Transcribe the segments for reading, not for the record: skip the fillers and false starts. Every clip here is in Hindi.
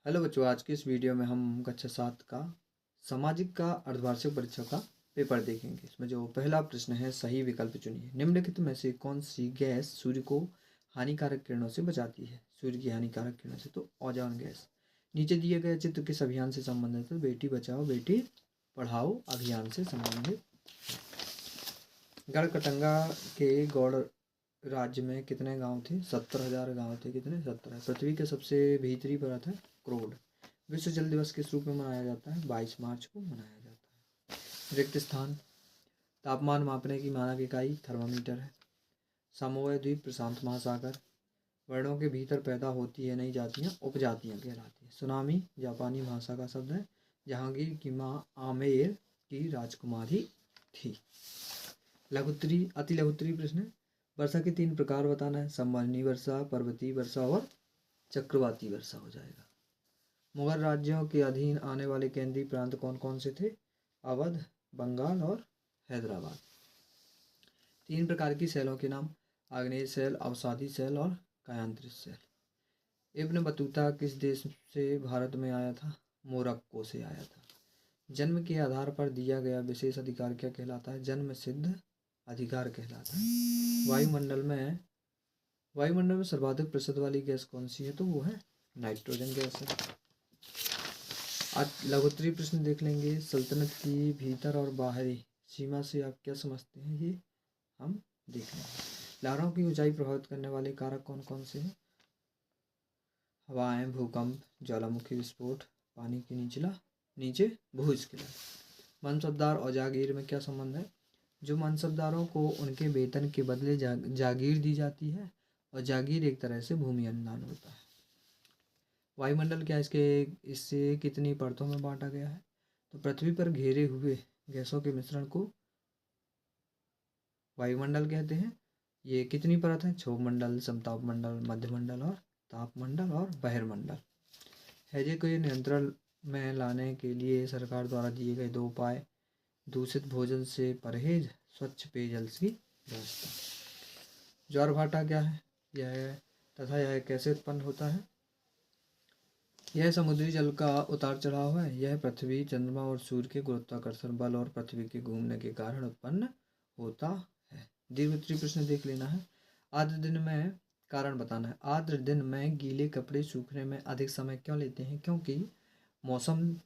हेलो बच्चों, आज की इस वीडियो में हम कक्षा 7 का सामाजिक का अर्धवार्षिक परीक्षा का पेपर देखेंगे। इसमें जो पहला प्रश्न है, सही विकल्प चुनिए। निम्नलिखित में से कौन सी गैस सूर्य को हानिकारक किरणों से बचाती है? सूर्य की हानिकारक किरणों से तो ओजोन गैस। नीचे दिए गए चित्र किस अभियान से संबंधित है? बेटी बचाओ बेटी पढ़ाओ अभियान से संबंधित। गढ़कटंगा के गौड़ राज्य में कितने गांव थे? 70,000 गांव थे। कितने? 17। पृथ्वी के सबसे भीतरी परत है क्रोड। विश्व जल दिवस किस रूप में मनाया जाता है? 22 मार्च को मनाया जाता है। रिक्त स्थान। तापमान मापने की मानक इकाई थर्मामीटर है। सामोआ द्वीप प्रशांत महासागर। वर्णों के भीतर पैदा होती है नई जातियाँ उपजातियाँ कहलाती हैं। सुनामी जापानी भाषा का शब्द है। जहांगीर की माँ आमेर की राजकुमारी थी। लघुत्तरी अति लघुत्तरी प्रश्न है। वर्षा के 3 प्रकार बताना है। संवहनी वर्षा, पर्वतीय वर्षा और चक्रवाती वर्षा हो जाएगा। मुगल राज्यों के अधीन आने वाले केंद्रीय प्रांत कौन कौन से थे? अवध, बंगाल और हैदराबाद। 3 प्रकार की सेलों के नाम। आग्नेय सेल, अवसादी सेल और कायांतरित सेल। इब्न बतूता किस देश से भारत में आया था? मोरक्को से आया था। जन्म के आधार पर दिया गया विशेष अधिकार क्या कहलाता है? जन्म सिद्ध अधिकार कहलाता है। वायुमंडल में सर्वाधिक प्रतिशत वाली गैस कौन सी है? तो वो है नाइट्रोजन गैस है। आज लघुत्तरी प्रश्न देख लेंगे। सल्तनत की भीतर और बाहरी सीमा से आप क्या समझते हैं, ये हम देख लेंगे। लहरों की ऊंचाई प्रभावित करने वाले कारक कौन कौन से हैं? हवाएं, भूकंप, ज्वालामुखी विस्फोट, पानी के नीचे भूस्खलन। मनसबदार और जागीर में क्या संबंध है? जो मनसबदारों को उनके वेतन के बदले जागीर दी जाती है, और जागीर एक तरह से भूमि अनुदान होता है। वायुमंडल क्या इससे कितनी परतों में बांटा गया है? तो पृथ्वी पर घेरे हुए गैसों के मिश्रण को वायुमंडल कहते हैं। ये कितनी परत है? क्षोभमंडल, समतापमंडल, मध्यमंडल और तापमंडल और बहिर्मंडल। हैजे को नियंत्रण में लाने के लिए सरकार द्वारा दिए गए 2 उपाय। दूषित भोजन से परहेज, स्वच्छ पेयजल की व्यवस्था। ज्वारभाटा क्या है? यह कैसे उत्पन्न होता है? यह समुद्री जल का उतार चढ़ाव है। यह पृथ्वी, चंद्रमा और सूर्य के गुरुत्वाकर्षण बल और पृथ्वी के घूमने के कारण उत्पन्न होता है। दीर्घोत्तरी प्रश्न देख लेना है। आर्द्र दिन में कारण बताना है। आर्द्र दिन में गीले कपड़े सूखने में अधिक समय क्यों लेते हैं? क्योंकि मौसम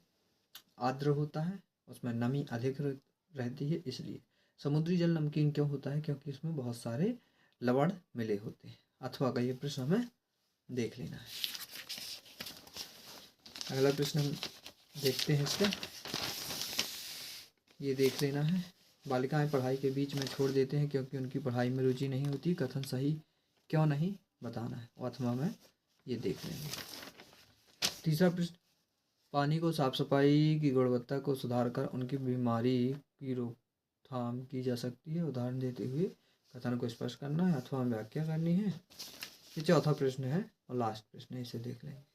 आर्द्र होता है, उसमें नमी अधिक रहती है, इसलिए। समुद्री जल नमकीन क्यों होता है? क्योंकि इसमें बहुत सारे लवण मिले होते हैं। अथवा का ये प्रश्न हमें देख लेना है। अगला प्रश्न हम देखते हैं इसका, ये देख लेना है। बालिकाएं पढ़ाई के बीच में छोड़ देते हैं क्योंकि उनकी पढ़ाई में रुचि नहीं होती। कथन सही क्यों नहीं बताना है। अथवा में ये देख लेंगे। तीसरा प्रश्न, पानी को साफ सफाई की गुणवत्ता को सुधार कर उनकी बीमारी की रोकथाम की जा सकती है। उदाहरण देते हुए कथन को स्पष्ट करना है अथवा व्याख्या करनी है। ये चौथा प्रश्न है और लास्ट प्रश्न है, इसे देख लेंगे।